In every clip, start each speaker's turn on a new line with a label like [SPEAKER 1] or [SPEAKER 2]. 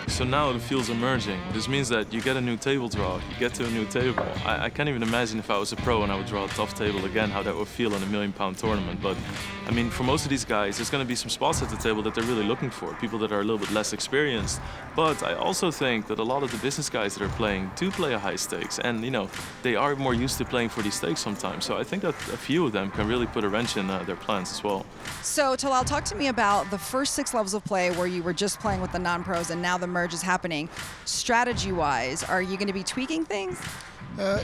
[SPEAKER 1] So now the field's emerging. This means that you get a new table draw, you get to a new table. I can't even imagine if I was a pro and I would draw a tough table again, how that would feel in a £1 million tournament. But I mean, for most of these guys, there's going to be some spots at the table that they're really looking for, people that are a little bit less experienced. But I also think that a lot of the business guys that are playing do play a high stakes, and you know, they are more used to playing for these stakes sometimes. So I think that a few of them can really put a wrench in their plans as well.
[SPEAKER 2] So Talal, talk to me about the first 6 levels of play where you were just playing with the non-pros and now the merge is happening. Strategy-wise, are you going to be tweaking things?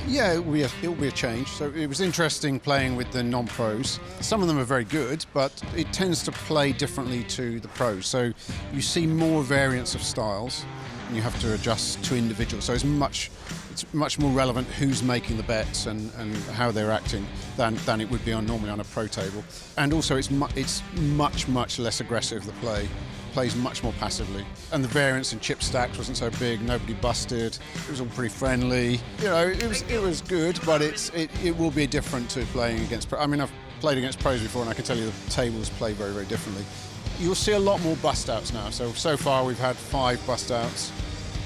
[SPEAKER 3] Yeah, it will be a change. So it was interesting playing with the non-pros. Some of them are very good, but it tends to play differently to the pros. So you see more variance of styles, and you have to adjust to individuals. So it's much more relevant who's making the bets and how they're acting than it would be normally on a pro table. And also it's much less aggressive, the play. Plays much more passively, and the variance in chip stacks wasn't so big. Nobody busted. It was all pretty friendly. You know, it was good, but it will be different to playing against. I mean, I've played against pros before, and I can tell you the tables play very differently. You'll see a lot more bust outs now. So far we've had 5 bust outs.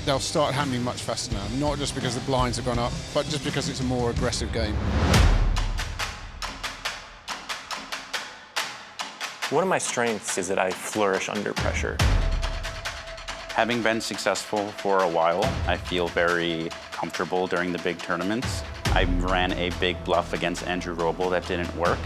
[SPEAKER 3] They'll start happening much faster now, not just because the blinds have gone up, but just because it's a more aggressive game.
[SPEAKER 4] One of my strengths is that I flourish under pressure.
[SPEAKER 5] Having been successful for a while, I feel very comfortable during the big tournaments. I ran a big bluff against Andrew Roble that didn't work,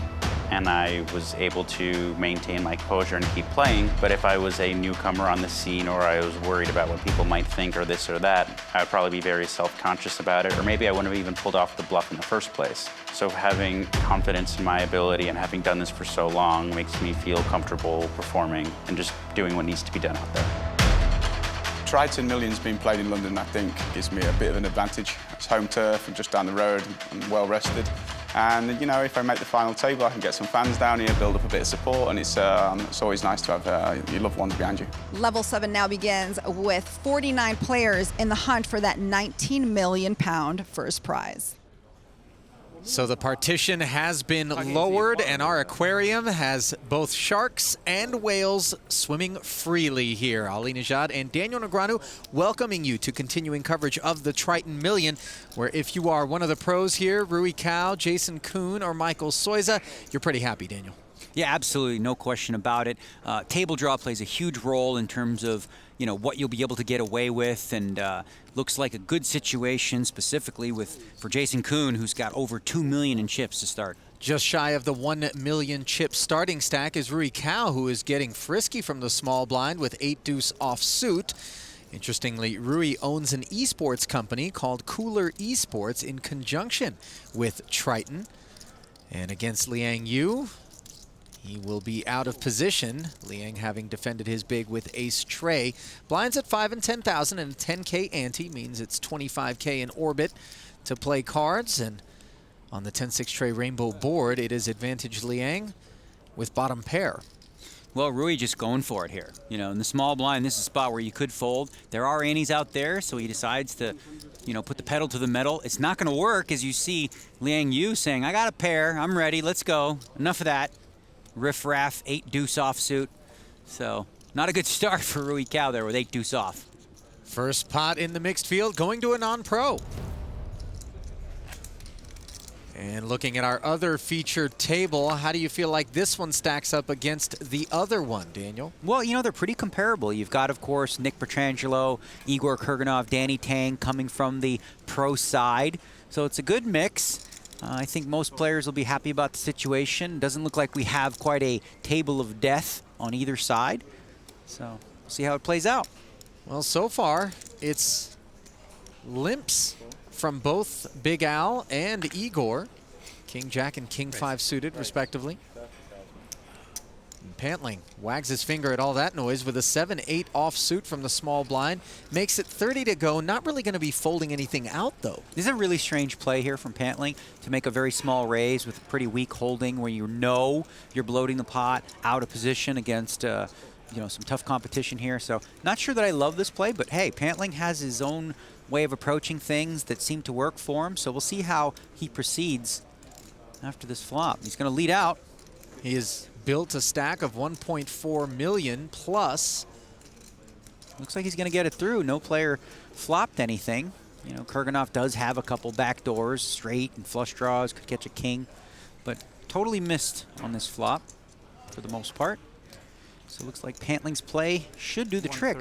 [SPEAKER 5] and I was able to maintain my composure and keep playing. But if I was a newcomer on the scene, or I was worried about what people might think or this or that, I would probably be very self-conscious about it, or maybe I wouldn't have even pulled off the bluff in the first place. So having confidence in my ability and having done this for so long makes me feel comfortable performing and just doing what needs to be done out there.
[SPEAKER 6] Triton Million's been played in London, I think, gives me a bit of an advantage. It's home turf and just down the road and well rested. And, you know, if I make the final table, I can get some fans down here, build up a bit of support, and it's always nice to have your loved ones behind you.
[SPEAKER 2] Level 7 now begins with 49 players in the hunt for that £19 million first prize.
[SPEAKER 7] So the partition has been lowered, and our aquarium has both sharks and whales swimming freely here. Ali Nejad and Daniel Negreanu welcoming you to continuing coverage of the Triton Million, where if you are one of the pros here, Rui Cao, Jason Kuhn, or Michael Soiza, you're pretty happy, Daniel.
[SPEAKER 8] Yeah, absolutely, no question about it. Table draw plays a huge role in terms of, you know, what you'll be able to get away with, and looks like a good situation specifically for Jason Kuhn, who's got over 2 million in chips to start.
[SPEAKER 7] Just shy of the 1 million chip starting stack is Rui Cao, who is getting frisky from the small blind with 8 deuce offsuit. Interestingly, Rui owns an esports company called Cooler Esports in conjunction with Triton. And against Liang Yu, he will be out of position, Liang having defended his big with ace tray. Blinds at 5 and 10,000, and a 10K ante means it's 25K in orbit to play cards. And on the 10-6 tray rainbow board, it is advantage Liang with bottom pair.
[SPEAKER 8] Well, Rui just going for it here. You know, in the small blind, this is a spot where you could fold. There are antes out there, so he decides to, you know, put the pedal to the metal. It's not going to work, as you see Liang Yu saying, I got a pair, I'm ready, let's go. Enough of that. Riff-raff, 8 deuce offsuit. So not a good start for Rui Cao there with 8 deuce off.
[SPEAKER 7] First pot in the mixed field going to a non-pro. And looking at our other featured table, how do you feel like this one stacks up against the other one, Daniel?
[SPEAKER 8] Well, you know, they're pretty comparable. You've got, of course, Nick Petrangelo, Igor Kurganov, Danny Tang coming from the pro side. So it's a good mix. I think most players will be happy about the situation. Doesn't look like we have quite a table of death on either side. So we'll see how it plays out.
[SPEAKER 7] Well, so far, it's limps from both Big Al and Igor. King Jack and King 5 suited, respectively. And Pantling wags his finger at all that noise with a 7-8 offsuit from the small blind. Makes it 30 to go. Not really going to be folding anything out, though.
[SPEAKER 8] This is a really strange play here from Pantling to make a very small raise with a pretty weak holding where you know you're bloating the pot out of position against you know, some tough competition here. So not sure that I love this play, but hey, Pantling has his own way of approaching things that seem to work for him. So we'll see how he proceeds after this flop. He's going to lead out.
[SPEAKER 7] He has built a stack of 1.4 million plus
[SPEAKER 8] Looks like he's going to get it through. No player flopped anything. You know, Kurganov does have a couple back doors, straight and flush draws, could catch a king, but totally missed on this flop for the most part. So it looks like Pantling's play should do the trick.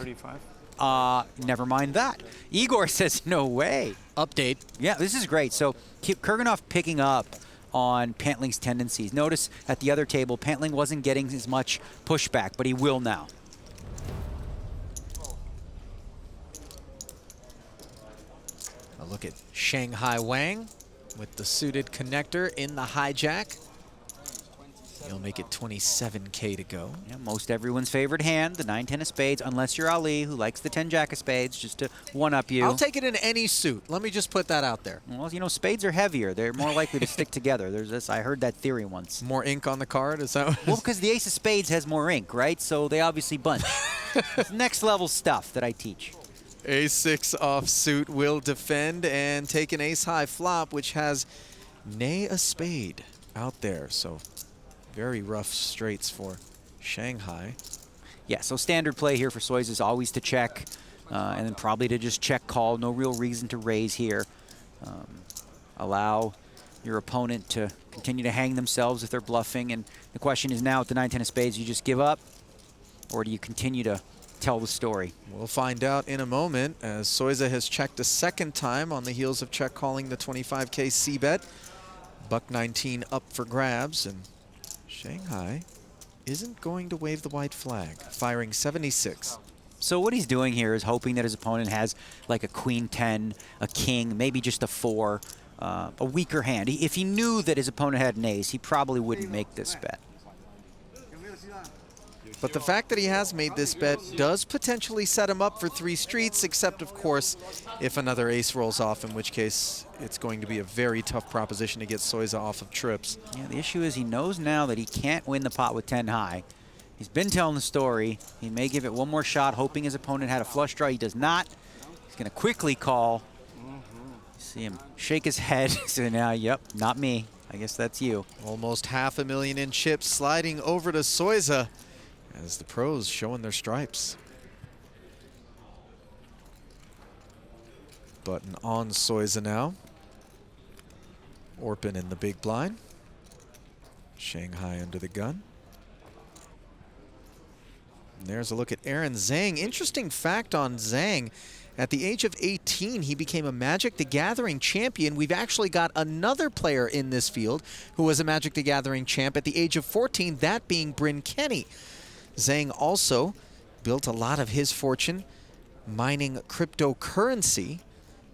[SPEAKER 8] Never mind that. Igor says no way.
[SPEAKER 7] Update.
[SPEAKER 8] Yeah, this is great. So keep Kurganov picking up on Pantling's tendencies. Notice at the other table, Pantling wasn't getting as much pushback, but he will now.
[SPEAKER 7] A look at Shanghai Wang with the suited connector in the hijack. He'll make it 27K to go.
[SPEAKER 8] Yeah, most everyone's favorite hand, the 9-10 of spades, unless you're Ali, who likes the 10-jack of spades, just to one-up you.
[SPEAKER 7] I'll take it in any suit. Let me just put that out there.
[SPEAKER 8] Well, you know, spades are heavier. They're more likely to stick together. There's this. I heard that theory once.
[SPEAKER 7] More ink on the card? Is that what
[SPEAKER 8] well, because the ace of spades has more ink, right? So they obviously bunch. It's next level stuff that I teach.
[SPEAKER 7] Ace-6 offsuit will defend and take an ace-high flop, which has nay a spade out there. So very rough straights for Shanghai.
[SPEAKER 8] Yeah, so standard play here for Soiz is always to check, and then probably to just check call. No real reason to raise here. Allow your opponent to continue to hang themselves if they're bluffing. And the question is now with the 9-10 of spades, you just give up, or do you continue to tell the story?
[SPEAKER 7] We'll find out in a moment, as Soiza has checked a second time on the heels of check calling the 25K C-bet. Buck 19 up for grabs, and Shanghai isn't going to wave the white flag, firing 76.
[SPEAKER 8] So what he's doing here is hoping that his opponent has like a queen 10, a king, maybe just a 4, a weaker hand. If he knew that his opponent had an ace, he probably wouldn't make this bet.
[SPEAKER 7] But the fact that he has made this bet does potentially set him up for 3 streets, except, of course, if another ace rolls off, in which case it's going to be a very tough proposition to get Soiza off of trips.
[SPEAKER 8] Yeah, the issue is he knows now that he can't win the pot with 10 high. He's been telling the story. He may give it one more shot, hoping his opponent had a flush draw. He does not. He's going to quickly call. See him shake his head. So now, yep, not me. I guess that's you.
[SPEAKER 7] Almost $500,000 in chips sliding over to Soiza, as the pros showing their stripes. Button on Soiza now. Orpin in the big blind. Shanghai under the gun. And there's a look at Aaron Zhang. Interesting fact on Zhang. At the age of 18, he became a Magic the Gathering champion. We've actually got another player in this field who was a Magic the Gathering champ at the age of 14, that being Bryn Kenny. Zhang also built a lot of his fortune mining cryptocurrency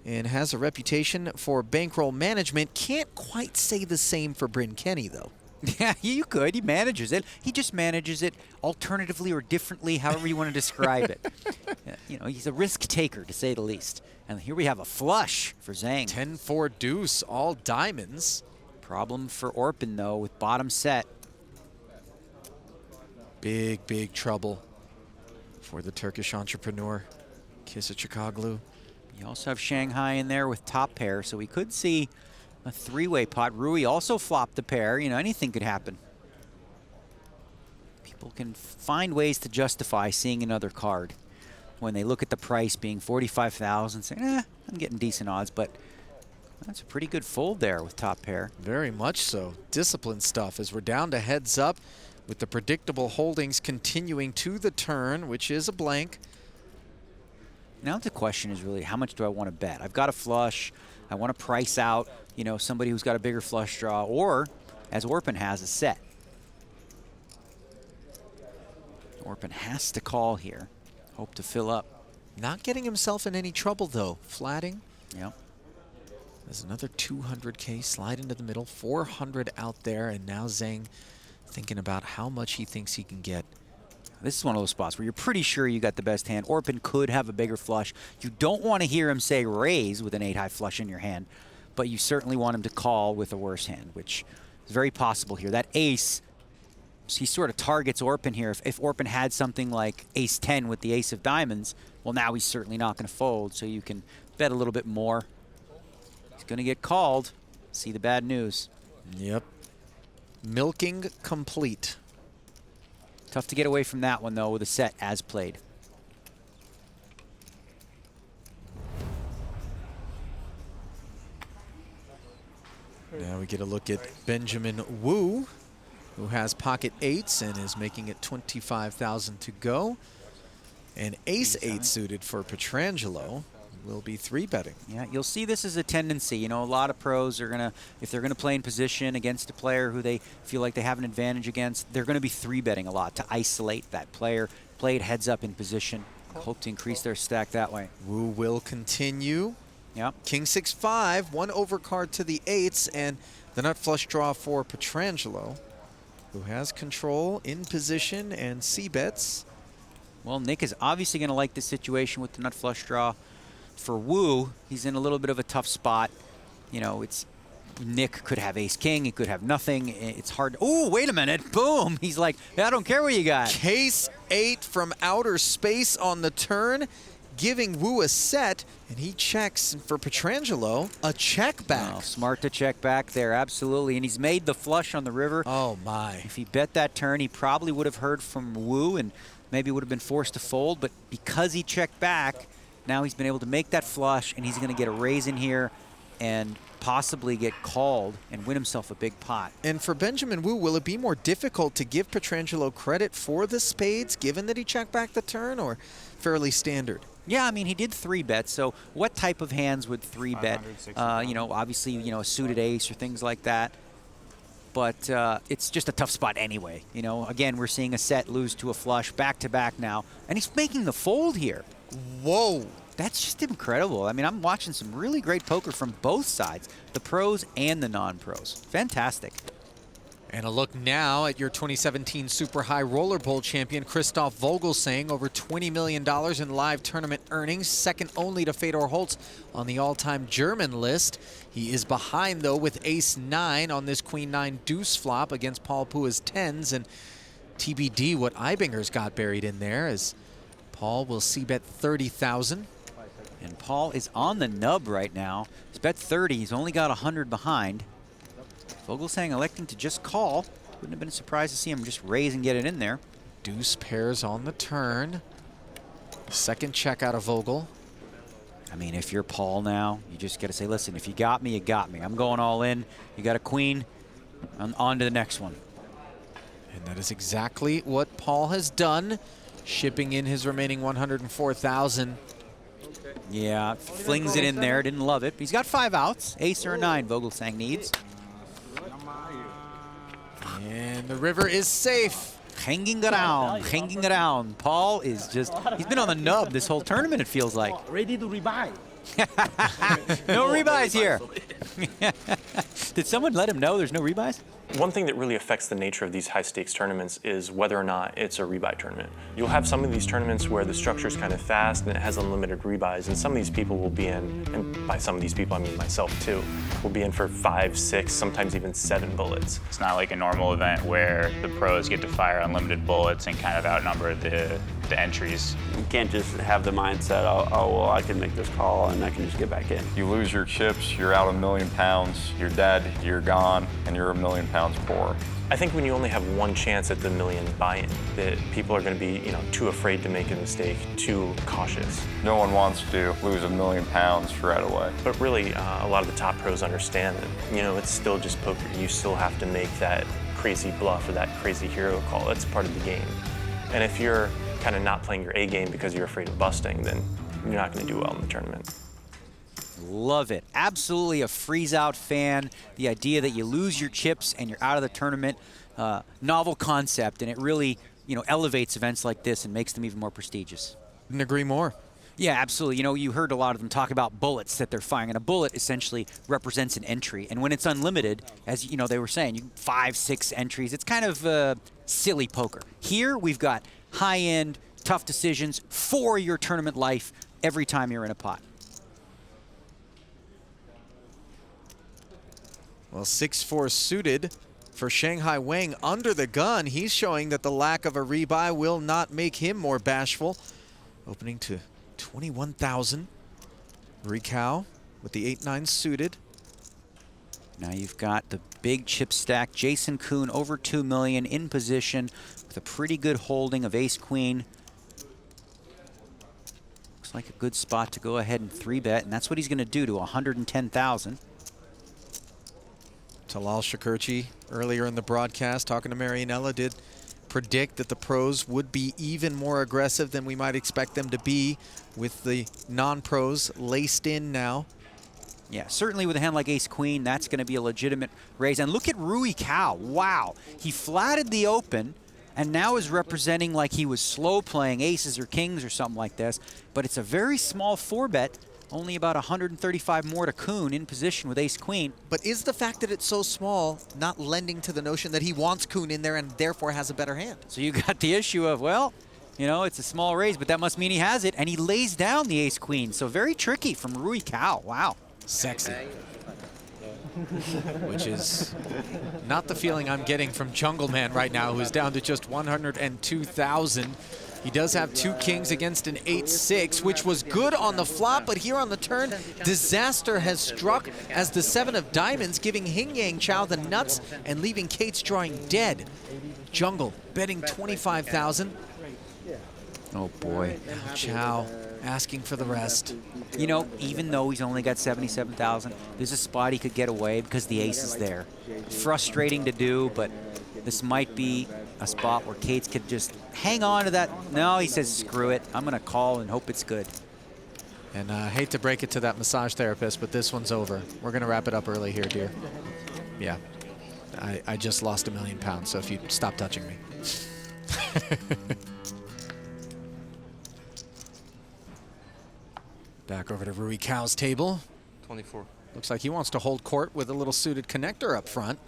[SPEAKER 7] and has a reputation for bankroll management. Can't quite say the same for Bryn Kenny, though.
[SPEAKER 8] Yeah, you could. He manages it. He just manages it alternatively or differently, however you want to describe it. You know, he's a risk taker, to say the least. And here we have a flush for Zhang.
[SPEAKER 7] 10-4 deuce, all diamonds.
[SPEAKER 8] Problem for Orpin, though, with bottom set.
[SPEAKER 7] Big, big trouble for the Turkish entrepreneur, Kisachikoglu.
[SPEAKER 8] You also have Shanghai in there with top pair, so we could see a 3-way pot. Rui also flopped the pair. You know, anything could happen. People can find ways to justify seeing another card when they look at the price being 45,000, saying, I'm getting decent odds, but that's a pretty good fold there with top pair.
[SPEAKER 7] Very much so. Discipline stuff as we're down to heads up, with the predictable holdings continuing to the turn, which is a blank.
[SPEAKER 8] Now the question is really, how much do I want to bet? I've got a flush. I want to price out, you know, somebody who's got a bigger flush draw, or, as Orpin has, a set. Orpin has to call here. Hope to fill up.
[SPEAKER 7] Not getting himself in any trouble, though. Flatting.
[SPEAKER 8] Yep.
[SPEAKER 7] There's another 200K slide into the middle, 400 out there, and now Zhang thinking about how much he thinks he can get.
[SPEAKER 8] This is one of those spots where you're pretty sure you got the best hand. Orpin could have a bigger flush. You don't want to hear him say raise with an 8-high flush in your hand, but you certainly want him to call with a worse hand, which is very possible here. That ace, he sort of targets Orpin here. If Orpin had something like ace-10 with the ace of diamonds, well, now he's certainly not going to fold, so you can bet a little bit more. He's going to get called. See the bad news.
[SPEAKER 7] Yep. Milking complete.
[SPEAKER 8] Tough to get away from that one, though, with a set as played.
[SPEAKER 7] Now we get a look at Benjamin Wu, who has pocket eights and is making it 25,000 to go. And ace eight suited for Pietrangelo will be 3-betting.
[SPEAKER 8] Yeah, you'll see this as a tendency. You know, a lot of pros are gonna, if they're gonna play in position against a player who they feel like they have an advantage against, they're gonna be 3-betting a lot to isolate that player, play it heads up in position, hope to increase their stack that way.
[SPEAKER 7] Wu will continue.
[SPEAKER 8] Yep.
[SPEAKER 7] King 6-5, 1 overcard to the eights, and the nut flush draw for Pietrangelo, who has control in position and c-bets.
[SPEAKER 8] Well, Nick is obviously going to like this situation with the nut flush draw. For Wu, he's in a little bit of a tough spot. You know, it's Nick could have ace-king, he could have nothing. It's hard. Oh, wait a minute. Boom. He's like, I don't care what you got.
[SPEAKER 7] Case 8 from outer space on the turn, giving Wu a set, and he checks for Pietrangelo a check back.
[SPEAKER 8] Oh, smart to check back there, absolutely. And he's made the flush on the river.
[SPEAKER 7] Oh, my.
[SPEAKER 8] If he bet that turn, he probably would have heard from Wu and maybe would have been forced to fold. But because he checked back, now he's been able to make that flush, and he's going to get a raise in here and possibly get called and win himself a big pot.
[SPEAKER 7] And for Benjamin Wu, will it be more difficult to give Pietrangelo credit for the spades, given that he checked back the turn, or fairly standard?
[SPEAKER 8] Yeah, I mean, he did 3-bet, so what type of hands would 3-bet? You know, obviously, you know, a suited ace or things like that. But it's just a tough spot anyway. You know, again, we're seeing a set lose to a flush back-to-back now, and he's making the fold here.
[SPEAKER 7] Whoa.
[SPEAKER 8] That's just incredible. I mean, I'm watching some really great poker from both sides, the pros and the non-pros. Fantastic.
[SPEAKER 7] And a look now at your 2017 Super High Roller Bowl champion, Christoph Vogelsang, over $20 million in live tournament earnings, second only to Fedor Holz on the all-time German list. He is behind, though, with ace-9 on this queen-9 deuce flop against Paul Pua's tens, and TBD what Eibinger's got buried in there, as Paul will c-bet 30,000.
[SPEAKER 8] And Paul is on the nub right now. He's bet 30. He's only got 100 behind. Vogelsang electing to just call. Wouldn't have been surprised to see him just raise and get it in there.
[SPEAKER 7] Deuce pairs on the turn. Second check out of Vogel.
[SPEAKER 8] I mean, if you're Paul now, you just got to say, listen, if you got me, you got me. I'm going all in. You got a queen. On to the next one.
[SPEAKER 7] And that is exactly what Paul has done, shipping in his remaining 104,000.
[SPEAKER 8] Yeah, flings it in there. Didn't love it. But he's got 5 outs. Ace or a 9 Vogelsang needs.
[SPEAKER 7] And the river is safe.
[SPEAKER 8] Hanging around. Paul is just, he's been on the nub this whole tournament, it feels like.
[SPEAKER 9] Ready to rebuy.
[SPEAKER 8] No rebuys here. Did someone let him know there's no rebuys?
[SPEAKER 4] One thing that really affects the nature of these high-stakes tournaments is whether or not it's a rebuy tournament. You'll have some of these tournaments where the structure is kind of fast and it has unlimited rebuys, and some of these people will be in, and by some of these people I mean myself too, will be in for 5, 6, sometimes even 7 bullets.
[SPEAKER 5] It's not like a normal event where the pros get to fire unlimited bullets and kind of outnumber the entries.
[SPEAKER 10] You can't just have the mindset, oh, well, I can make this call and I can just get back in.
[SPEAKER 11] You lose your chips, you're out £1 million, you're dead, you're gone, and you're £1 million poor.
[SPEAKER 4] I think when you only have one chance at the million buy-in, that people are going to be, too afraid to make a mistake, too cautious.
[SPEAKER 11] No one wants to lose £1 million right away.
[SPEAKER 4] But really, a lot of the top pros understand that, it's still just poker. You still have to make that crazy bluff or that crazy hero call. That's part of the game. And if you're kind of not playing your A game because you're afraid of busting, then you're not going to do well in the tournament.
[SPEAKER 8] Love it. Absolutely a freeze-out fan. The idea that you lose your chips and you're out of the tournament, novel concept, and it really, elevates events like this and makes them even more prestigious.
[SPEAKER 7] Couldn't agree more.
[SPEAKER 8] Yeah, absolutely. You heard a lot of them talk about bullets that they're firing, and a bullet essentially represents an entry. And when it's unlimited, as they were saying, 5, 6 entries, it's kind of silly poker. Here we've got high-end, tough decisions for your tournament life every time you're in a pot.
[SPEAKER 7] Well, 6-4 suited for Shanghai Wang under the gun. He's showing that the lack of a rebuy will not make him more bashful. Opening to 21,000. Ricao with the 8-9 suited.
[SPEAKER 8] Now you've got the big chip stack. Jason Kuhn over 2 million in position with a pretty good holding of ace-queen. Looks like a good spot to go ahead and 3-bet, and that's what he's going to do to 110,000.
[SPEAKER 7] Talal Shakurchi earlier in the broadcast talking to Marianella did predict that the pros would be even more aggressive than we might expect them to be with the non-pros laced in now.
[SPEAKER 8] Yeah, certainly with a hand like ace-queen, that's going to be a legitimate raise. And look at Rui Cao. Wow. He flatted the open and now is representing like he was slow playing aces or kings or something like this. But it's a very small 4-bet, only about 135 more to Kuhn in position with ace-queen.
[SPEAKER 7] But is the fact that it's so small not lending to the notion that he wants Kuhn in there and therefore has a better hand?
[SPEAKER 8] So you got the issue of, well, you know, it's a small raise, but that must mean he has it. And he lays down the ace-queen. So very tricky from Rui Cao. Wow.
[SPEAKER 7] Sexy. Which is not the feeling I'm getting from Jungle Man right now, who is down to just 102,000. He does have 2 kings against an 8-6, which was good on the flop, but here on the turn, disaster has struck as the 7 of diamonds, giving Hing Yang Chao the nuts and leaving Kate's drawing dead. Jungle betting 25,000.
[SPEAKER 8] Oh boy.
[SPEAKER 7] Chao asking for the rest.
[SPEAKER 8] You know, even though he's only got 77,000, there's a spot he could get away because the ace is there. Frustrating to do, but this might be a spot where Cates could just hang on to that. No, he says, screw it. I'm going to call and hope it's good.
[SPEAKER 7] And I hate to break it to that massage therapist, but this one's over. We're going to wrap it up early here, dear. Yeah. I just lost £1 million, so if you stop touching me. Back over to Rui Cao's table.
[SPEAKER 1] 24.
[SPEAKER 7] Looks like he wants to hold court with a little suited connector up front.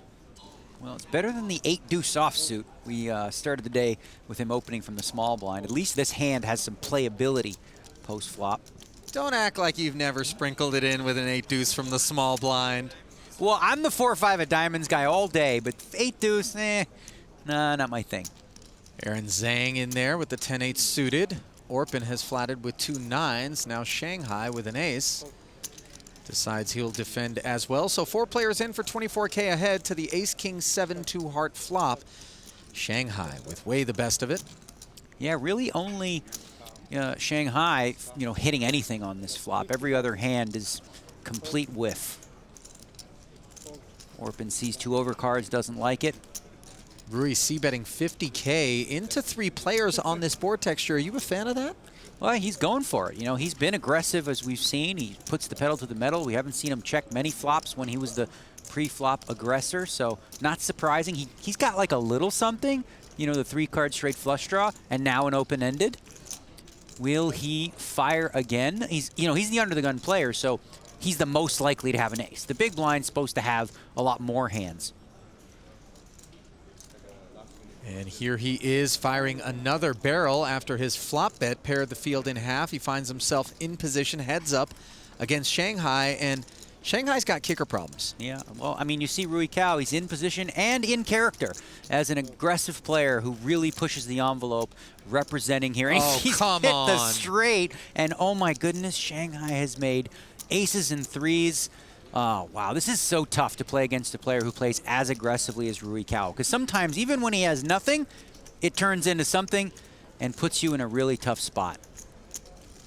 [SPEAKER 8] Well, it's better than the 8-deuce offsuit. We started the day with him opening from the small blind. At least this hand has some playability post-flop.
[SPEAKER 7] Don't act like you've never sprinkled it in with an 8-deuce from the small blind.
[SPEAKER 8] Well, I'm the 4-5 of diamonds guy all day, but 8-deuce, nah, not my thing.
[SPEAKER 7] Aaron Zhang in there with the 10-8 suited. Orpin has flatted with 2 9s. Now Shanghai with an ace. Decides he'll defend as well. So 4 players in for 24K ahead to the ace-king 7-2 heart flop. Shanghai with way the best of it.
[SPEAKER 8] Yeah, really only Shanghai, hitting anything on this flop. Every other hand is complete whiff. Orpin sees 2 overcards, doesn't like it.
[SPEAKER 7] Rui c-betting 50K into 3 players on this board texture. Are you a fan of that?
[SPEAKER 8] Well, he's going for it. He's been aggressive, as we've seen. He puts the pedal to the metal. We haven't seen him check many flops when he was the pre-flop aggressor, so not surprising. He's got like a little something, the 3-card straight flush draw, and now an open-ended. Will he fire again? He's the under-the-gun player, so he's the most likely to have an ace. The big blind's supposed to have a lot more hands.
[SPEAKER 7] And here he is firing another barrel after his flop bet paired the field in half. He finds himself in position, heads up against Shanghai, and Shanghai's got kicker problems.
[SPEAKER 8] Yeah, well, I mean, you see Rui Cao, he's in position and in character as an aggressive player who really pushes the envelope, representing here. And he's
[SPEAKER 7] come
[SPEAKER 8] hit
[SPEAKER 7] on.
[SPEAKER 8] the straight, and oh my goodness, Shanghai has made aces and 3s. Oh, wow, this is so tough to play against a player who plays as aggressively as Rui Cao, because sometimes, even when he has nothing, it turns into something and puts you in a really tough spot.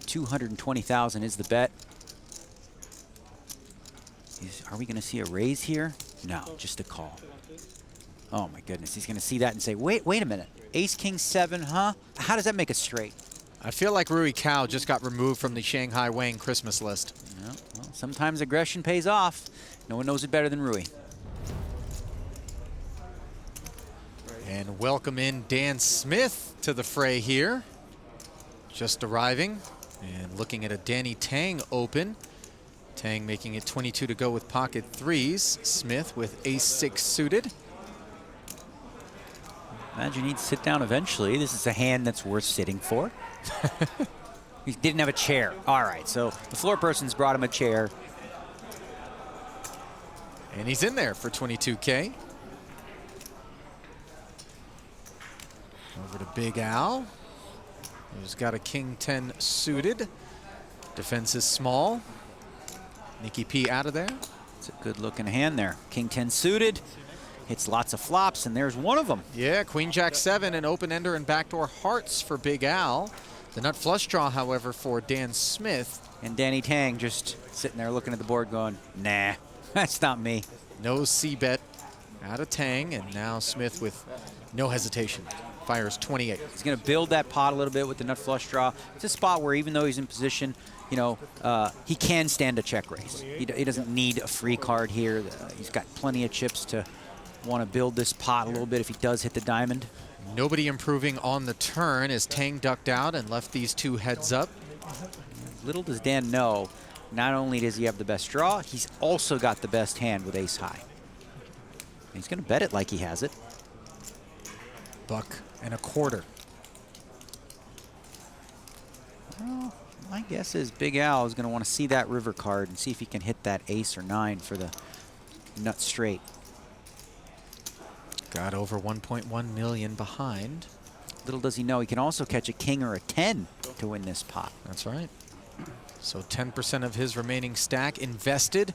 [SPEAKER 8] 220,000 is the bet. Are we going to see a raise here? No, just a call. Oh, my goodness. He's going to see that and say, wait a minute. Ace-king 7, huh? How does that make a straight?
[SPEAKER 7] I feel like Rui Cao just got removed from the Shanghai Wang Christmas list.
[SPEAKER 8] Yeah, well, sometimes aggression pays off. No one knows it better than Rui.
[SPEAKER 7] And welcome in Dan Smith to the fray here. Just arriving and looking at a Danny Tang open. Tang making it 22 to go with pocket 3s. Smith with ace-6 suited.
[SPEAKER 8] Imagine he'd sit down eventually. This is a hand that's worth sitting for. He didn't have a chair. All right, so the floor person's brought him a chair.
[SPEAKER 7] And he's in there for 22K. Over to Big Al, who's got a king 10 suited. Defense is small. Nikki P out of there.
[SPEAKER 8] It's a good looking hand there. King 10 suited. Hits lots of flops, and there's one of them.
[SPEAKER 7] Yeah, Queen Jack 7 and open ender and backdoor hearts for Big Al. The nut flush draw, however, for Dan Smith.
[SPEAKER 8] And Danny Tang just sitting there looking at the board going, nah, that's not me.
[SPEAKER 7] No C-bet Out of tang, and now Smith with no hesitation fires 28.
[SPEAKER 8] He's going to build that pot a little bit with the nut flush draw. It's a spot where even though he's in position, you know, he can stand a check raise. He doesn't need a free card here. He's got plenty of chips to want to build this pot a little bit if he does hit the diamond.
[SPEAKER 7] Nobody improving on the turn as Tang ducked out and left these two heads up.
[SPEAKER 8] Little does Dan know, not only does he have the best draw, he's also got the best hand with ace high. And he's going to bet it like he has it.
[SPEAKER 7] $1.25.
[SPEAKER 8] Well, my guess is Big Al is going to want to see that river card and see if he can hit that ace or 9 for the nut straight.
[SPEAKER 7] Got over 1.1 million behind.
[SPEAKER 8] Little does he know he can also catch a king or a 10 to win this pot.
[SPEAKER 7] That's right. So 10% of his remaining stack invested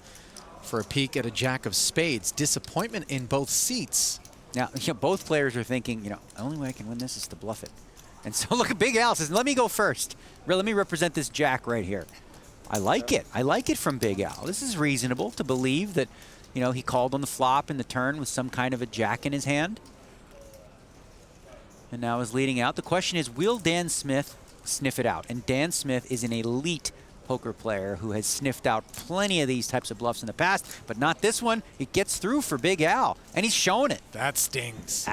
[SPEAKER 7] for a peek at a jack of spades. Disappointment in both seats.
[SPEAKER 8] Now, you know, both players are thinking, you know, the only way I can win this is to bluff it. And so look at Big Al says, let me go first. Let me represent this jack right here. I like it. I like it from Big Al. This is reasonable to believe that, you know, he called on the flop in the turn with some kind of a jack in his hand. And now is leading out. The question is, will Dan Smith sniff it out? And Dan Smith is an elite poker player who has sniffed out plenty of these types of bluffs in the past, but not this one. It gets through for Big Al, and he's showing it.
[SPEAKER 7] That stings.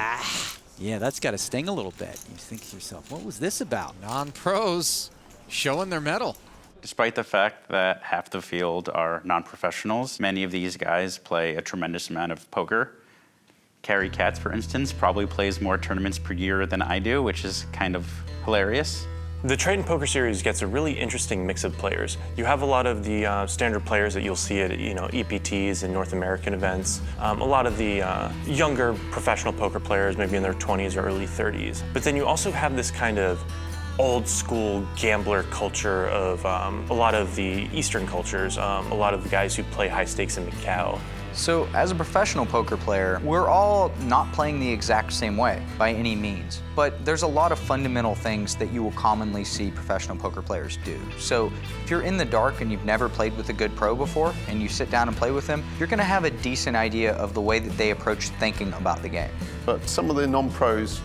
[SPEAKER 8] Yeah, that's got to sting a little bit. You think to yourself, what was this about?
[SPEAKER 7] Non-pros showing their mettle.
[SPEAKER 5] Despite the fact that half the field are non-professionals, many of these guys play a tremendous amount of poker. Carrie Katz, for instance, probably plays more tournaments per year than I do, which is kind of hilarious.
[SPEAKER 4] The Triton Poker Series gets a really interesting mix of players. You have a lot of the standard players that you'll see at EPTs and North American events. A lot of the younger professional poker players, maybe in their 20s or early 30s. But then you also have this kind of old school gambler culture of a lot of the Eastern cultures, a lot of the guys who play high stakes in Macau.
[SPEAKER 9] So as a professional poker player, we're all not playing the exact same way by any means. But there's a lot of fundamental things that you will commonly see professional poker players do. So if you're in the dark and you've never played with a good pro before and you sit down and play with them, you're gonna have a decent idea of the way that they approach thinking about the game.
[SPEAKER 12] But some of the non-pros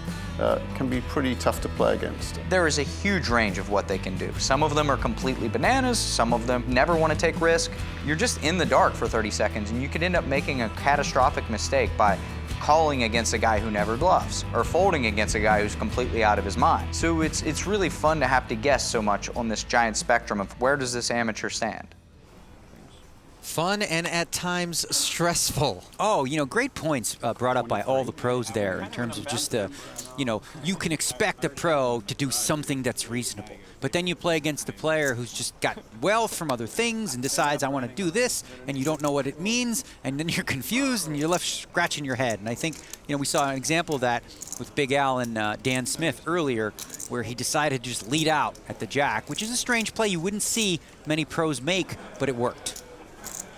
[SPEAKER 12] can be pretty tough to play against.
[SPEAKER 9] There is a huge range of what they can do. Some of them are completely bananas, some of them never want to take risk. You're just in the dark for 30 seconds and you could end up making a catastrophic mistake by calling against a guy who never bluffs or folding against a guy who's completely out of his mind. So it's really fun to have to guess so much on this giant spectrum of where does this amateur stand.
[SPEAKER 7] Fun and at times stressful.
[SPEAKER 8] Oh, you know, great points brought up by all the pros there in terms of just, you know, you can expect a pro to do something that's reasonable. But then you play against a player who's just got wealth from other things and decides, I want to do this, and you don't know what it means, and then you're confused and you're left scratching your head. And I think, you know, we saw an example of that with Big Al and Dan Smith earlier, where he decided to just lead out at the jack, which is a strange play you wouldn't see many pros make, but it worked.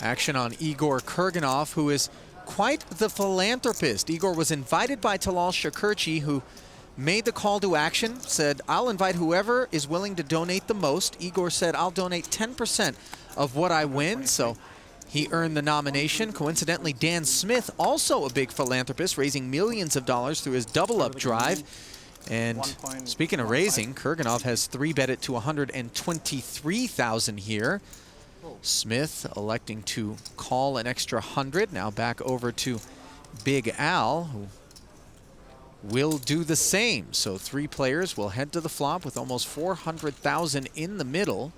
[SPEAKER 7] Action on Igor Kurganov, who is quite the philanthropist. Igor was invited by Talal Shakurchi, who made the call to action, said, I'll invite whoever is willing to donate the most. Igor said, I'll donate 10% of what I win, so he earned the nomination. Coincidentally, Dan Smith, also a big philanthropist, raising millions of dollars through his double-up drive. And speaking of raising, Kurganov has 3-bet to 123,000 here. Smith electing to call an extra 100. Now back over to Big Al, who will do the same. So 3 players will head to the flop with almost 400,000 in the middle.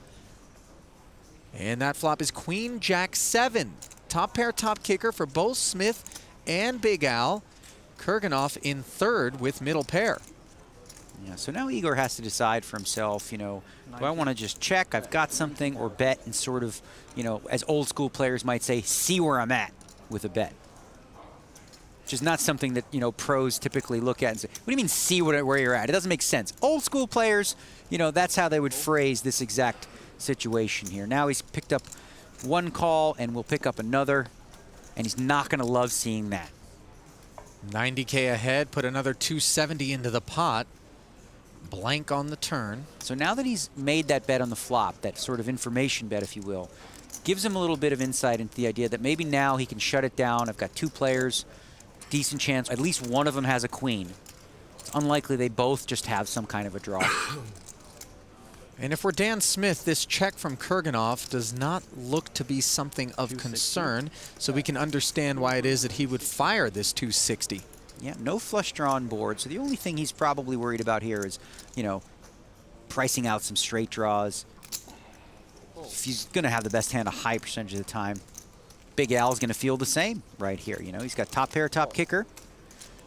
[SPEAKER 7] And that flop is Queen Jack 7. Top pair, top kicker for both Smith and Big Al. Kurganov in third with middle pair.
[SPEAKER 8] Yeah, so now Igor has to decide for himself, you know, do I want to just check, I've got something, or bet and sort of, you know, as old school players might say, see where I'm at with a bet. Which is not something that, you know, pros typically look at and say, what do you mean see where you're at? It doesn't make sense. Old school players, you know, that's how they would phrase this exact situation here. Now he's picked up one call and will pick up another, and he's not going to love seeing that.
[SPEAKER 7] 90K ahead, put another 270 into the pot. Blank on the turn.
[SPEAKER 8] So now that he's made that bet on the flop, that sort of information bet, if you will, gives him a little bit of insight into the idea that maybe now he can shut it down. I've got 2 players decent chance at least one of them has a queen. It's unlikely they both just have some kind of a draw.
[SPEAKER 7] And if we're Dan Smith, this check from Kurganov does not look to be something of concern, so we can understand why it is that he would fire this 260.
[SPEAKER 8] Yeah, no flush draw on board, so the only thing he's probably worried about here is, you know, pricing out some straight draws. If he's going to have the best hand a high percentage of the time, Big Al's going to feel the same right here. You know, he's got top pair, top kicker.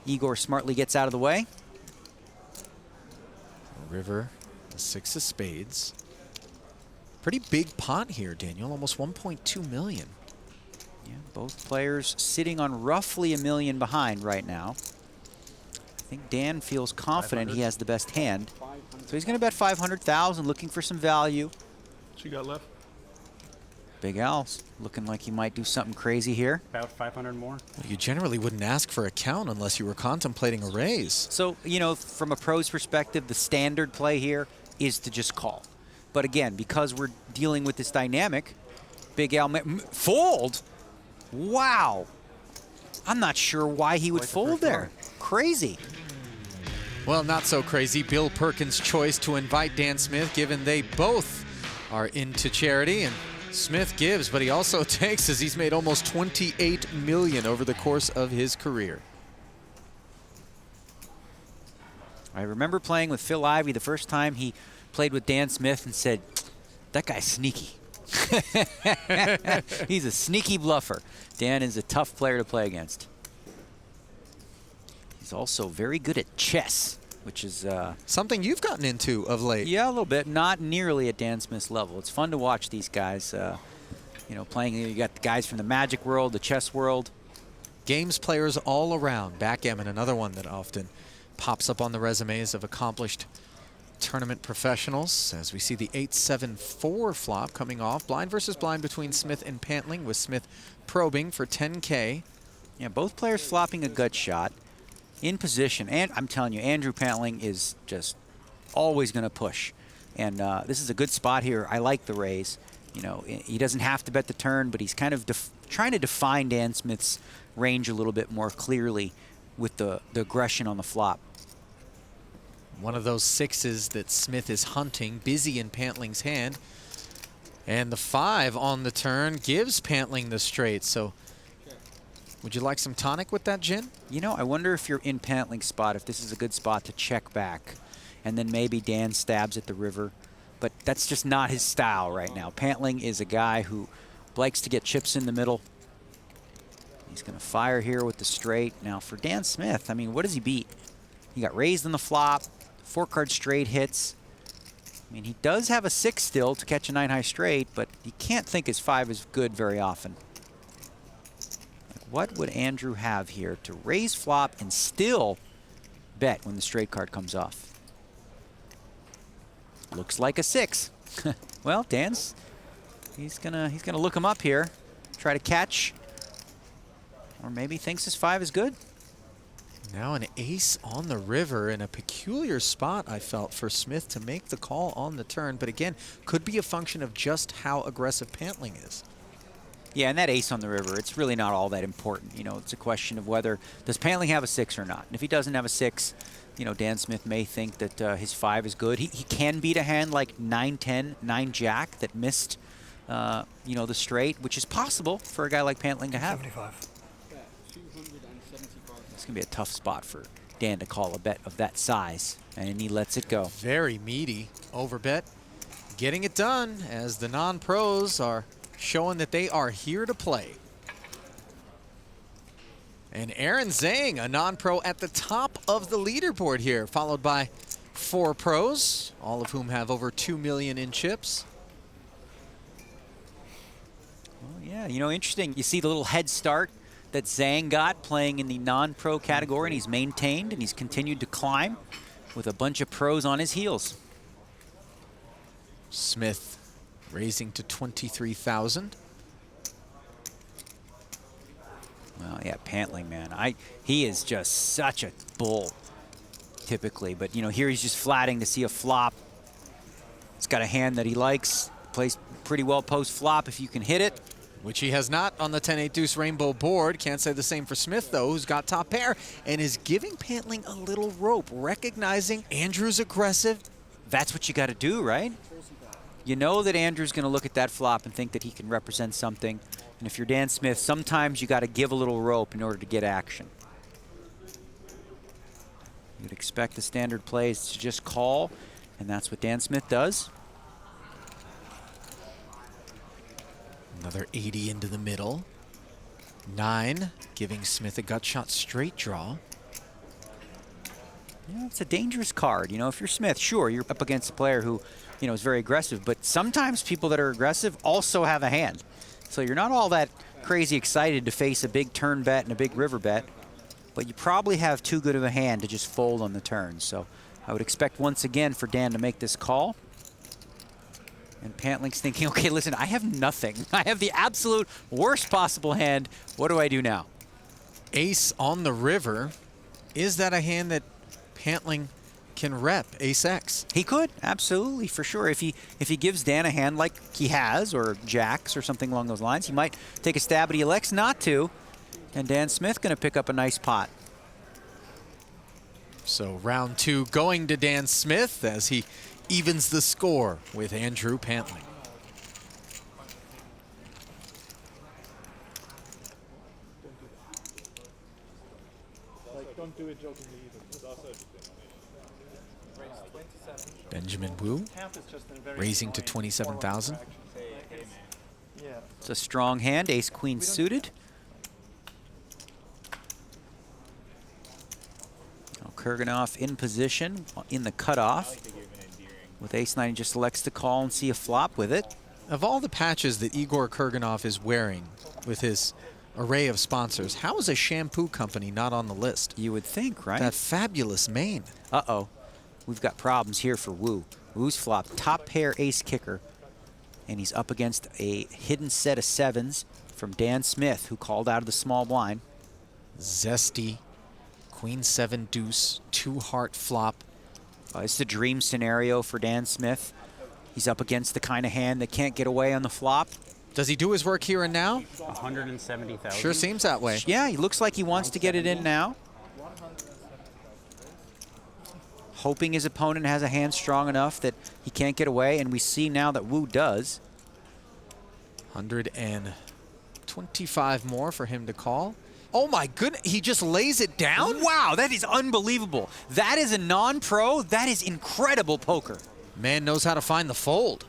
[SPEAKER 8] Igor smartly gets out of the way.
[SPEAKER 7] River, the 6 of spades. Pretty big pot here, Daniel, almost 1.2 million.
[SPEAKER 8] Yeah, both players sitting on roughly $1 million behind right now. I think Dan feels confident he has the best hand. So he's going to bet 500,000, looking for some value.
[SPEAKER 13] What you got left?
[SPEAKER 8] Big Al's looking like he might do something crazy here.
[SPEAKER 13] About 500 more.
[SPEAKER 7] You generally wouldn't ask for a count unless you were contemplating a raise.
[SPEAKER 8] So, you know, from a pro's perspective, the standard play here is to just call. But again, because we're dealing with this dynamic, Big Al fold? Wow. I'm not sure why he would fold there. Crazy.
[SPEAKER 7] Well, not so crazy. Bill Perkins' choice to invite Dan Smith, given they both are into charity, and Smith gives, but he also takes, as he's made almost 28 million over the course of his career.
[SPEAKER 8] I remember playing with Phil Ivey the first time he played with Dan Smith and said, that guy's sneaky. He's a sneaky bluffer. Dan is a tough player to play against. He's also very good at chess, which is
[SPEAKER 7] something you've gotten into of late.
[SPEAKER 8] Yeah, a little bit. Not nearly at Dan Smith's level. It's fun to watch these guys, you know, playing. You got the guys from the Magic world, the chess world.
[SPEAKER 7] Games players all around. Backgammon, another one that often pops up on the resumes of accomplished tournament professionals, as we see the 8-7-4 flop coming off. Blind versus blind between Smith and Pantling, with Smith probing for 10K.
[SPEAKER 8] Yeah, both players flopping a gut shot in position. And I'm telling you, Andrew Pantling is just always going to push. And this is a good spot here. I like the raise. You know, he doesn't have to bet the turn, but he's kind of trying to define Dan Smith's range a little bit more clearly with the aggression on the flop.
[SPEAKER 7] One of those 6s that Smith is hunting, busy in Pantling's hand. And the 5 on the turn gives Pantling the straight. So would you like some tonic with that gin?
[SPEAKER 8] You know, I wonder if you're in Pantling's spot, if this is a good spot to check back. And then maybe Dan stabs at the river. But that's just not his style right now. Pantling is a guy who likes to get chips in the middle. He's going to fire here with the straight. Now for Dan Smith, I mean, what does he beat? He got raised on the flop. 4-card straight hits. I mean, he does have a 6 still to catch a 9-high straight, but you can't think his 5 is good very often. Like, what would Andrew have here to raise flop and still bet when the straight card comes off? Looks like a 6. Well, Dan's he's gonna look him up here, try to catch, or maybe thinks his 5 is good.
[SPEAKER 7] Now an ace on the river in a peculiar spot, I felt, for Smith to make the call on the turn. But again, could be a function of just how aggressive Pantling is.
[SPEAKER 8] Yeah, and that ace on the river, it's really not all that important. You know, it's a question of whether, does Pantling have a 6 or not? And if he doesn't have a 6, you know, Dan Smith may think that his 5 is good. He can beat a hand like 9-10, 9-jack that missed, you know, the straight, which is possible for a guy like Pantling to have.
[SPEAKER 13] 75.
[SPEAKER 8] It's going to be a tough spot for Dan to call a bet of that size, and he lets it go.
[SPEAKER 7] Very meaty overbet. Getting it done as the non-pros are showing that they are here to play. And Aaron Zhang, a non-pro, at the top of the leaderboard here, followed by 4 pros, all of whom have over 2 million in chips.
[SPEAKER 8] Well, yeah, you know, interesting. You see the little head start that Zhang got playing in the non-pro category, and he's maintained and he's continued to climb with a bunch of pros on his heels.
[SPEAKER 7] Smith raising to 23,000.
[SPEAKER 8] Well, yeah, Pantling, man. He is just such a bull, typically. But, you know, here he's just flatting to see a flop. He's got a hand that he likes. Plays pretty well post-flop if you can hit it.
[SPEAKER 7] which he has not on the 10-8 deuce rainbow board. Can't say the same for Smith, though, who's got top pair and is giving Pantling a little rope, recognizing Andrew's aggressive.
[SPEAKER 8] That's what you got to do, right? You know that Andrew's going to look at that flop and think that he can represent something. And if you're Dan Smith, sometimes you got to give a little rope in order to get action. You'd expect the standard play is to just call, and that's what Dan Smith does.
[SPEAKER 7] Another 80 into the middle. 9, giving Smith a gut shot straight draw.
[SPEAKER 8] Yeah, it's a dangerous card. You know, if you're Smith, sure, you're up against a player who, you know, is very aggressive, but sometimes people that are aggressive also have a hand. So you're not all that crazy excited to face a big turn bet and a big river bet, but you probably have too good of a hand to just fold on the turn. So I would expect once again for Dan to make this call. And Pantling's thinking, okay, listen, I have nothing. I have the absolute worst possible hand. What do I do now?
[SPEAKER 7] Ace on the river. Is that a hand that Pantling can rep, ace-X?
[SPEAKER 8] He could, absolutely, for sure. If he gives Dan a hand like he has, or jacks or something along those lines, he might take a stab, but he elects not to. And Dan Smith going to pick up a nice pot.
[SPEAKER 7] So round 2 going to Dan Smith as he evens the score with Andrew Pantling.
[SPEAKER 13] Don't do it jokingly either.
[SPEAKER 7] Benjamin Wu raising to 27,000.
[SPEAKER 8] It's a strong hand, ace-queen suited. Now Kurganov in position in the cutoff. With ace-9, he just elects to call and see a flop with it.
[SPEAKER 7] Of all the patches that Igor Kurganov is wearing with his array of sponsors, how is a shampoo company not on the list?
[SPEAKER 8] You would think, right?
[SPEAKER 7] That fabulous mane.
[SPEAKER 8] Uh-oh. We've got problems here for Wu. Wu's flop, top pair ace kicker, and he's up against a hidden set of 7s from Dan Smith, who called out of the small blind.
[SPEAKER 7] Zesty, queen 7 deuce, 2-heart flop.
[SPEAKER 8] It's the dream scenario for Dan Smith. He's up against the kind of hand that can't get away on the flop.
[SPEAKER 7] Does he do his work here and now?
[SPEAKER 10] 170,000.
[SPEAKER 7] Sure seems that way.
[SPEAKER 8] Yeah, he looks like he wants to get it in now. Hoping his opponent has a hand strong enough that he can't get away, and we see now that Wu does.
[SPEAKER 7] 125 more for him to call. Oh my goodness, he just lays it down?
[SPEAKER 8] Wow, that is unbelievable. That is a non-pro. That is incredible poker.
[SPEAKER 7] Man knows how to find the fold.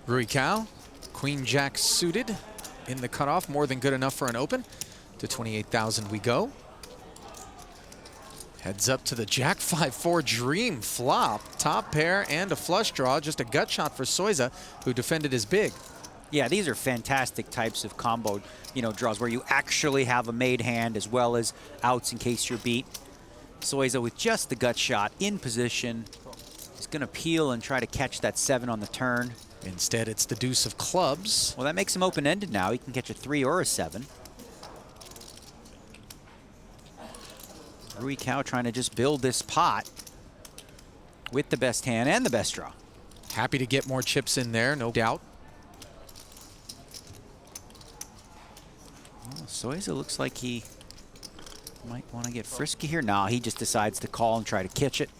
[SPEAKER 7] Rui Cao, queen jack suited in the cutoff, more than good enough for an open. To 28,000 we go. Heads up to the jack 5-4 dream flop. Top pair and a flush draw, just a gut shot for Soiza, who defended his big.
[SPEAKER 8] Yeah, these are fantastic types of combo, draws where you actually have a made hand as well as outs in case you're beat. Soiza with just the gut shot in position. He's going to peel and try to catch that 7 on the turn.
[SPEAKER 7] Instead, it's the deuce of clubs.
[SPEAKER 8] Well, that makes him open-ended now. He can catch a 3 or a 7. Rui Cao trying to just build this pot with the best hand and the best draw.
[SPEAKER 7] Happy to get more chips in there, no doubt.
[SPEAKER 8] Well, Soiza looks like he might want to get frisky here. No, he just decides to call and try to catch it.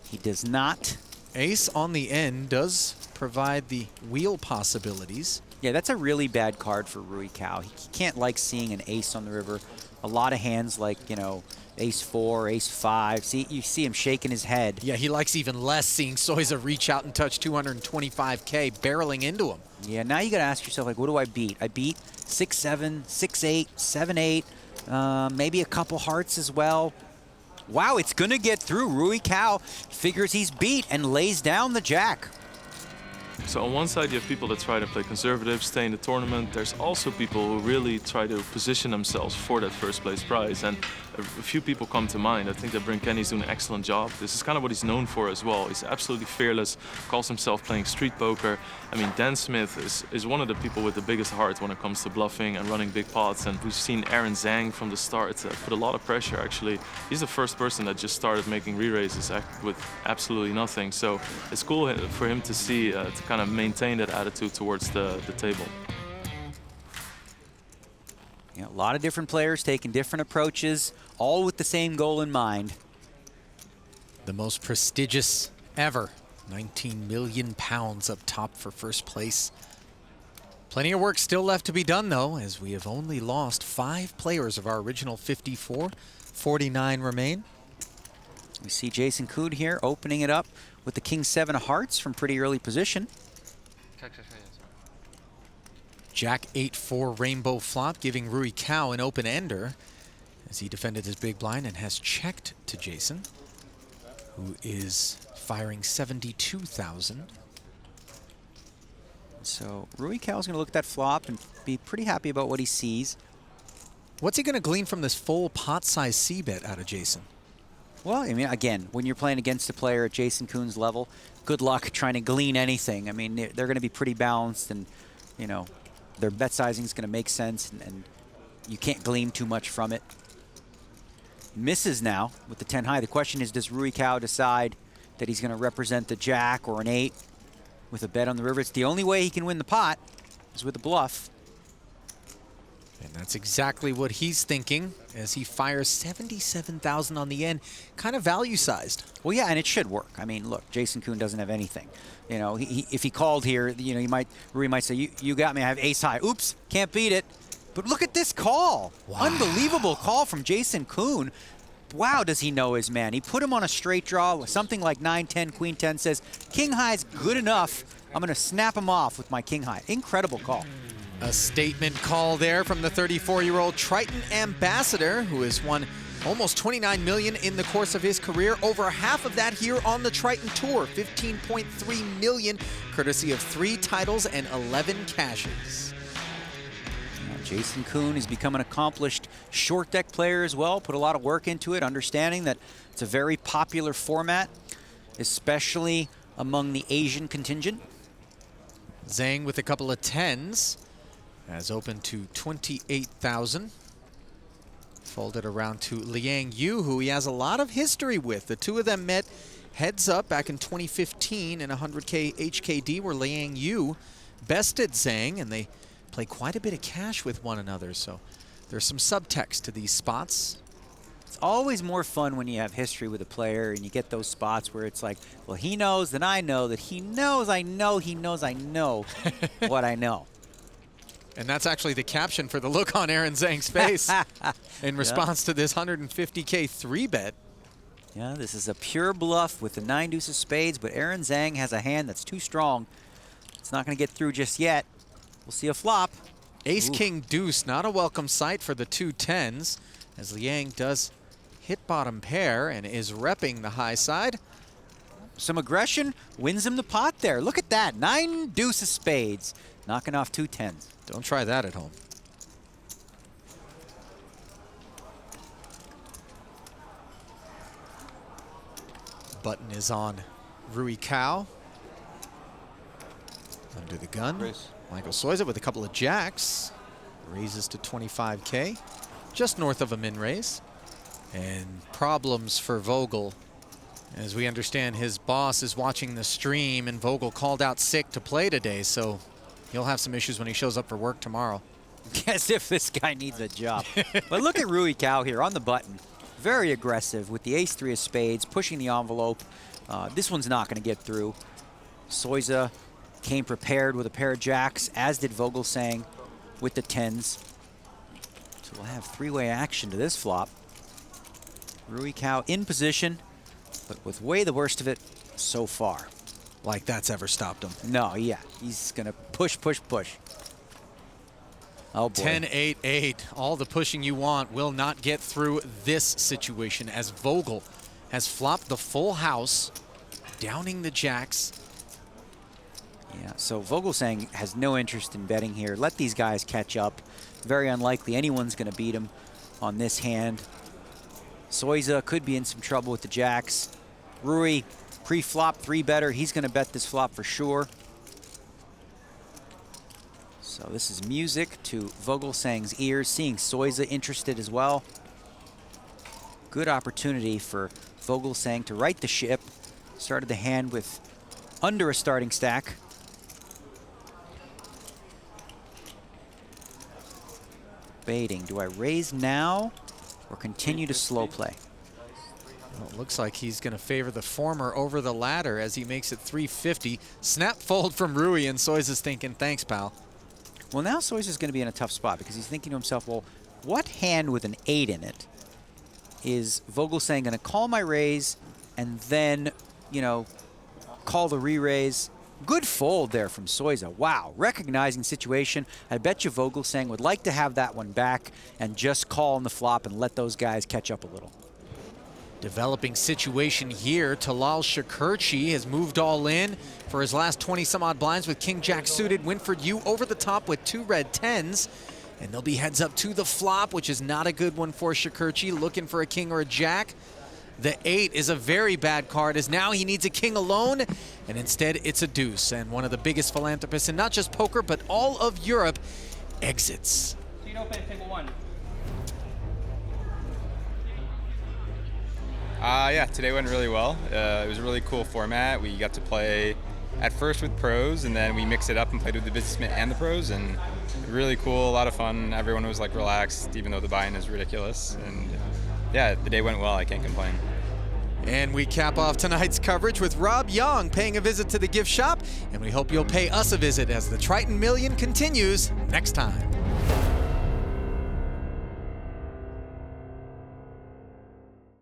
[SPEAKER 8] He does not.
[SPEAKER 7] Ace on the end does provide the wheel possibilities.
[SPEAKER 8] Yeah, that's a really bad card for Rui Cao. He can't like seeing an ace on the river. A lot of hands like, ace 4, ace 5. You see him shaking his head.
[SPEAKER 7] Yeah, he likes even less seeing Soiza reach out and touch 225K barreling into him.
[SPEAKER 8] Yeah, now you got to ask yourself, like, what do I beat? I beat 6-7, 6-8, 7-8, maybe a couple hearts as well. Wow, it's going to get through. Rui Cao figures he's beat and lays down the jack.
[SPEAKER 1] So on one side, you have people that try to play conservative, stay in the tournament. There's also people who really try to position themselves for that first place prize. And a few people come to mind. I think that Bryn Kenny's doing an excellent job. This is kind of what he's known for as well. He's absolutely fearless, calls himself playing street poker. I mean, Dan Smith is one of the people with the biggest heart when it comes to bluffing and running big pots. And we've seen Aaron Zhang from the start put a lot of pressure, actually. He's the first person that just started making re-raises with absolutely nothing. So it's cool for him to see, to kind of maintain that attitude towards the table.
[SPEAKER 8] Yeah, a lot of different players taking different approaches, all with the same goal in mind.
[SPEAKER 7] The most prestigious ever. 19 million pounds up top for first place. Plenty of work still left to be done, though, as we have only lost 5 players of our original 54. 49 remain.
[SPEAKER 8] We see Jason Koon here opening it up with the King 7 of Hearts from pretty early position.
[SPEAKER 7] Jack 8-4 rainbow flop, giving Rui Cao an open-ender as he defended his big blind and has checked to Jason, who is firing 72,000.
[SPEAKER 8] So Rui Cao's going to look at that flop and be pretty happy about what he sees.
[SPEAKER 7] What's he going to glean from this full pot size C-bet out of Jason?
[SPEAKER 8] Well, I mean, again, when you're playing against a player at Jason Koon's level, good luck trying to glean anything. I mean, they're going to be pretty balanced, and, you know, their bet sizing is going to make sense, and you can't glean too much from it. Misses now with the 10 high. The question is, does Rui Cao decide that he's going to represent the jack or an 8 with a bet on the river? It's the only way he can win the pot is with a bluff.
[SPEAKER 7] And that's exactly what he's thinking as he fires 77,000 on the end, kind of value sized.
[SPEAKER 8] Well, yeah, and it should work. I mean, look, Jason Koon doesn't have anything. You know, if he called here, you know, Rui might say, you got me, I have ace high. Oops, can't beat it. But look at this call. Wow. Unbelievable call from Jason Koon. Wow, does he know his man. He put him on a straight draw with something like 9-10, Queen 10, says, king high's good enough. I'm going to snap him off with my king high. Incredible call.
[SPEAKER 7] A statement call there from the 34-year-old Triton ambassador, who has won almost 29 million in the course of his career. Over half of that here on the Triton Tour, 15.3 million, courtesy of 3 titles and 11 cashes.
[SPEAKER 8] Jason Koon has become an accomplished short deck player as well, put a lot of work into it, understanding that it's a very popular format, especially among the Asian contingent.
[SPEAKER 7] Zhang with a couple of 10s, has opened to 28,000. Folded around to Liang Yu, who he has a lot of history with. The two of them met heads up back in 2015 in 100K HKD, where Liang Yu bested Zhang, and they play quite a bit of cash with one another. So there's some subtext to these spots.
[SPEAKER 8] It's always more fun when you have history with a player and you get those spots where it's like, well, he knows that I know that he knows I know he knows I know what I know.
[SPEAKER 7] And that's actually the caption for the look on Aaron Zhang's face in response to this 150K 3-bet.
[SPEAKER 8] Yeah, this is a pure bluff with the 9 deuce of spades, but Aaron Zhang has a hand that's too strong. It's not going to get through just yet. We'll see a flop.
[SPEAKER 7] Ace, king, deuce, not a welcome sight for the 2 10s, as Liang does hit bottom pair and is repping the high side.
[SPEAKER 8] Some aggression wins him the pot there. Look at that, 9 deuce of spades, knocking off 2 10s.
[SPEAKER 7] Don't try that at home. Button is on Rui Cao. Under the gun.
[SPEAKER 11] Raise.
[SPEAKER 7] Michael Soiza with a couple of jacks. Raises to 25K. Just north of a min raise. And problems for Vogel. As we understand, his boss is watching the stream, and Vogel called out sick to play today, so he'll have some issues when he shows up for work tomorrow.
[SPEAKER 8] As if this guy needs a job. But look at Rui Cao here on the button. Very aggressive with the ace-3 of spades, pushing the envelope. This one's not going to get through. Soiza came prepared with a pair of jacks, as did Vogelsang with the 10s. So we'll have 3-way action to this flop. Rui Cao in position, but with way the worst of it so far.
[SPEAKER 7] Like that's ever stopped him.
[SPEAKER 8] No, yeah. He's going to push, push, push. Oh, boy.
[SPEAKER 7] 10-8-8. All the pushing you want will not get through this situation, as Vogel has flopped the full house, downing the jacks.
[SPEAKER 8] Yeah, so Vogelsang has no interest in betting here. Let these guys catch up. Very unlikely anyone's going to beat him on this hand. Soiza could be in some trouble with the jacks. Rui, pre-flop 3-better. He's going to bet this flop for sure. So this is music to Vogelsang's ears, seeing Soiza interested as well. Good opportunity for Vogelsang to right the ship. Started the hand with under a starting stack. Baiting. Do I raise now or continue to slow play?
[SPEAKER 7] Well, it looks like he's going to favor the former over the latter as he makes it 350. Snap fold from Rui, and Soiza's thinking, thanks, pal.
[SPEAKER 8] Well, now Soiza's going to be in a tough spot because he's thinking to himself, well, what hand with an 8 in it is Vogelsang going to call my raise and then, you know, call the re-raise? Good fold there from Soiza. Wow, recognizing situation. I bet you Vogelsang would like to have that one back and just call on the flop and let those guys catch up a little.
[SPEAKER 7] Developing situation here. Talal Shakurchi has moved all in for his last 20-some-odd blinds with King-Jack suited. Winford Yu over the top with 2 red 10s. And they'll be heads up to the flop, which is not a good one for Shakurchi, looking for a king or a jack. The 8 is a very bad card, as now he needs a king alone, and instead it's a deuce. And one of the biggest philanthropists in not just poker, but all of Europe exits.
[SPEAKER 14] So you don't play table 1?
[SPEAKER 15] Yeah, today went really well. It was a really cool format. We got to play at first with pros, and then we mixed it up and played with the businessmen and the pros, and really cool, a lot of fun. Everyone was like relaxed, even though the buy-in is ridiculous. And yeah, the day went well, I can't complain.
[SPEAKER 7] And we cap off tonight's coverage with Rob Young paying a visit to the gift shop, and we hope you'll pay us a visit as the Triton Million continues next time.